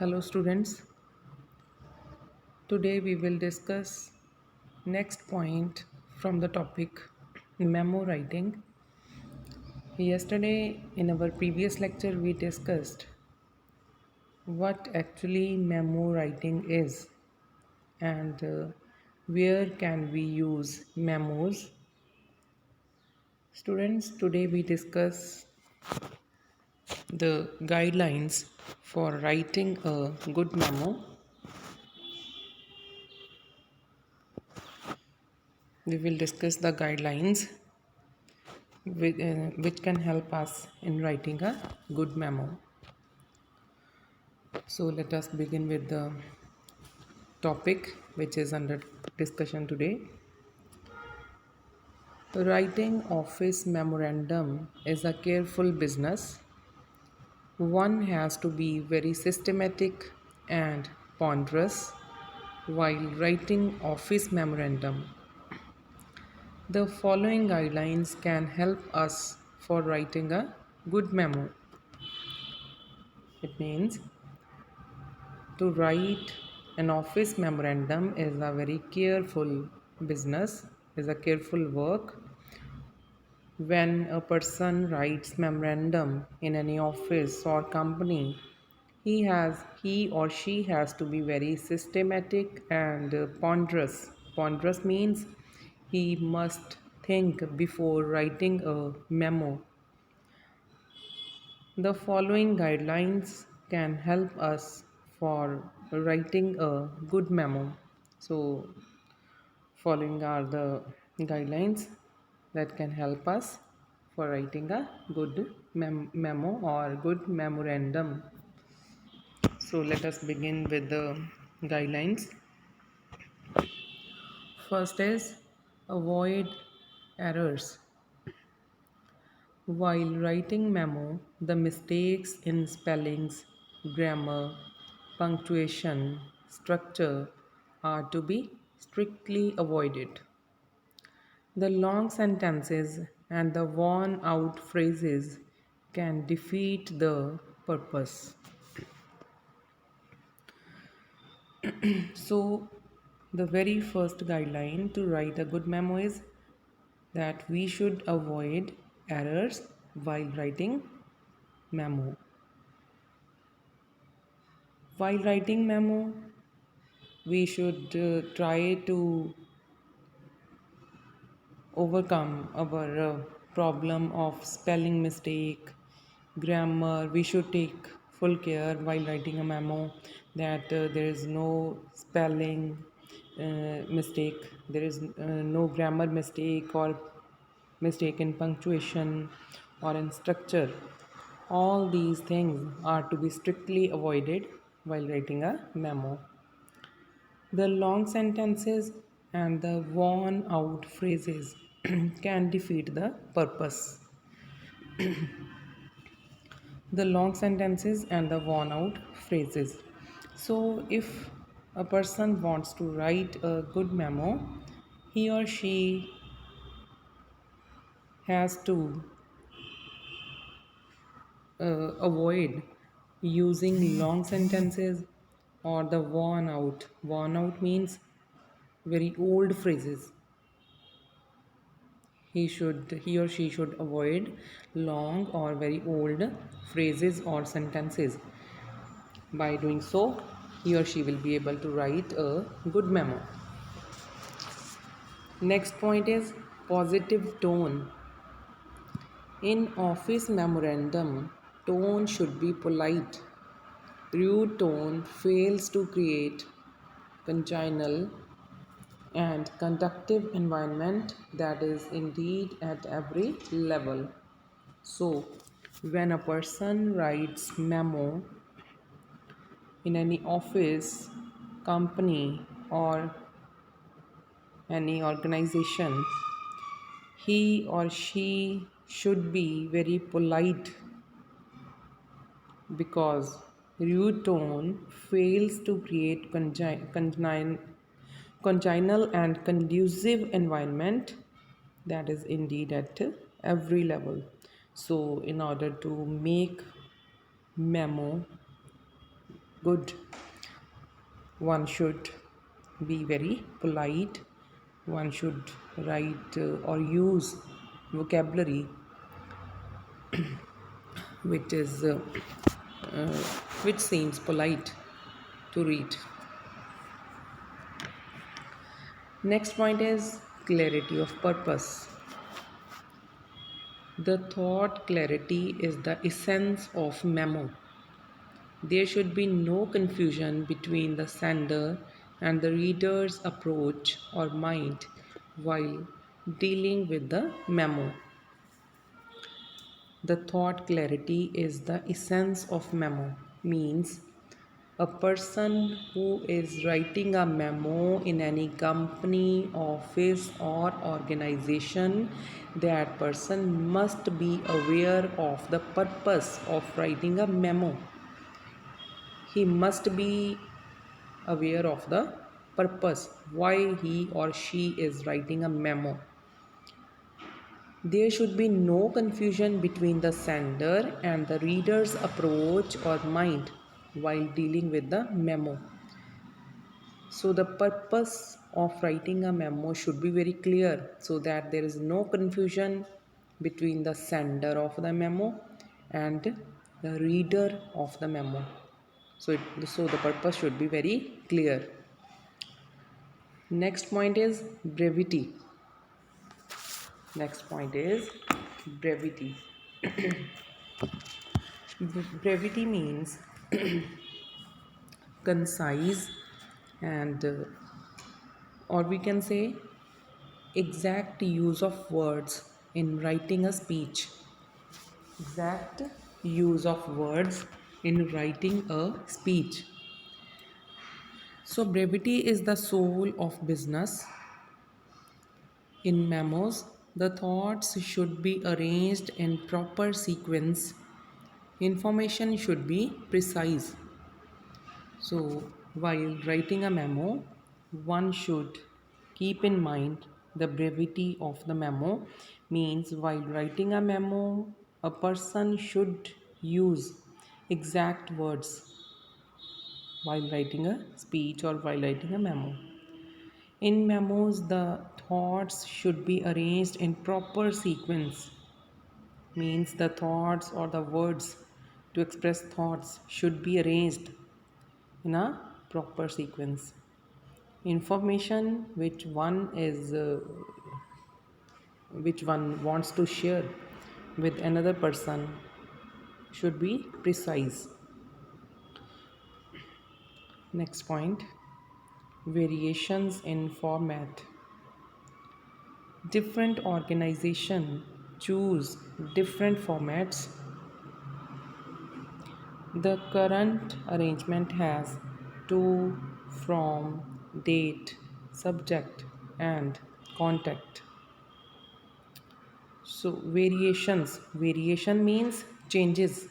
Hello students. Today we will discuss next point from the topic memo writing. Yesterday in our previous lecture we discussed what actually memo writing is and where can we use memos. Students, today we discuss the guidelines for writing a good memo. We will discuss the guidelines which can help us in writing a good memo. So let us begin with the topic which is under discussion today. Writing office memorandum is a careful business. One has to be very systematic and ponderous while writing office memorandum. The following guidelines can help us for writing a good memo. It means to write an office memorandum is a very careful business, is a careful work. When a person writes memorandum in any office or company, he or she has to be very systematic and ponderous. Ponderous means he must think before writing a memo. The following guidelines can help us for writing a good memo. So, following are the guidelines that can help us for writing a good memo or good memorandum. So, let us begin with the guidelines. First is avoid errors. While writing memo, the mistakes in spellings, grammar, punctuation, structure are to be strictly avoided. The long sentences and the worn out phrases can defeat the purpose. So, the very first guideline to write a good memo is that we should avoid errors while writing memo. While writing memo, we should try to overcome our problem of spelling mistake, grammar. We should take full care while writing a memo that there is no spelling mistake, there is no grammar mistake or mistake in punctuation or in structure. All these things are to be strictly avoided while writing a memo. The long sentences and the worn out phrases can defeat the purpose. The long sentences and the worn out phrases. So, if a person wants to write a good memo, he or she has to avoid using long sentences or the worn out. Worn out means very old phrases. He or she should avoid long or very old phrases or sentences. By doing so, he or she will be able to write a good memo. Next point is positive tone. In office memorandum, tone should be polite. Rude tone fails to create congenial and conductive environment that is indeed at every level. So, when a person writes memo in any office, company, or any organization, he or she should be very polite because rude tone fails to create congenial and conducive environment that is indeed at every level. So, in order to make memo good. One should be very polite. One should write or use vocabulary which is uh, which seems polite to read. Next point is clarity of purpose. The thought clarity is the essence of memo. There should be no confusion between the sender and the reader's approach or mind while dealing with the memo. The thought clarity is the essence of memo, means a person who is writing a memo in any company, office, or organization, that person must be aware of the purpose of writing a memo. He must be aware of the purpose why he or she is writing a memo. There should be no confusion between the sender and the reader's approach or mind while dealing with the memo. So, the purpose of writing a memo should be very clear so that there is no confusion between the sender of the memo and the reader of the memo. So the purpose should be very clear. Next point is brevity. Next point is brevity. Brevity means concise and or we can say exact use of words in writing a speech. Exact use of words in writing a speech. So brevity is the soul of business. In memos, the thoughts should be arranged in proper sequence. Information should be precise. So, while writing a memo, one should keep in mind the brevity of the memo. Means, while writing a memo, a person should use exact words while writing a speech or while writing a memo. In memos, the thoughts should be arranged in proper sequence. Means the thoughts or the words to express thoughts should be arranged in a proper sequence. Information which one wants to share with another person should be precise. Next point, variations in format. Different organization choose different formats. The current arrangement has to, from, date, subject, and contact. So variations. Variation means changes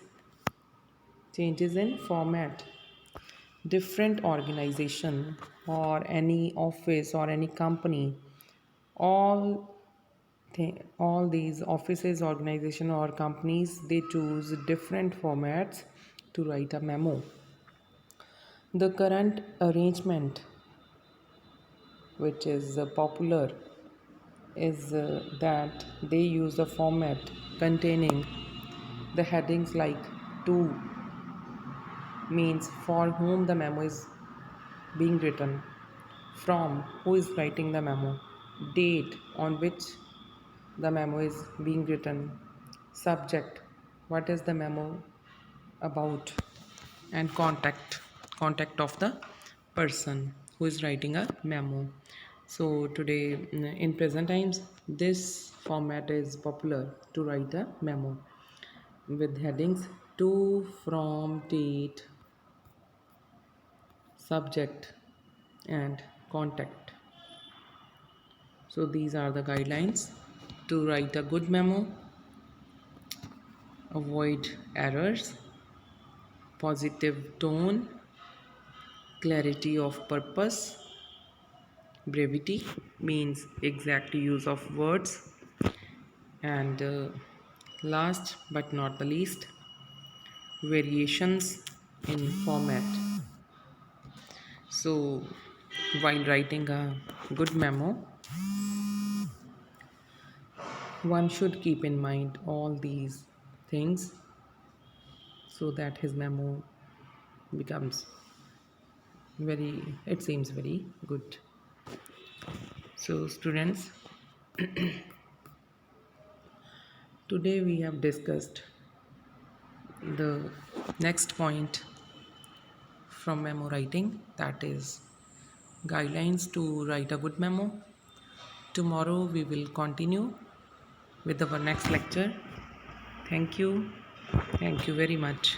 in format. Different organization or any office or any company, all all these offices, organization, or companies, they choose different formats to write a memo. The current arrangement which is popular is that they use a format containing the headings like to, means for whom the memo is being written, from, who is writing the memo, date, on which the memo is being written, subject, what is the memo about, and contact of the person who is writing a memo. So today, in present times, this format is popular to write a memo with headings to, from, date, subject, and contact. So these are the guidelines to write a good memo. Avoid errors, positive tone, clarity of purpose, brevity means exact use of words, and last but not the least, variations in format. So while writing a good memo, one should keep in mind all these things so that his memo becomes very, it seems very good. So students, today we have discussed the next point from memo writing, that is guidelines to write a good memo. Tomorrow we will continue with our next lecture. Thank you. Thank you very much.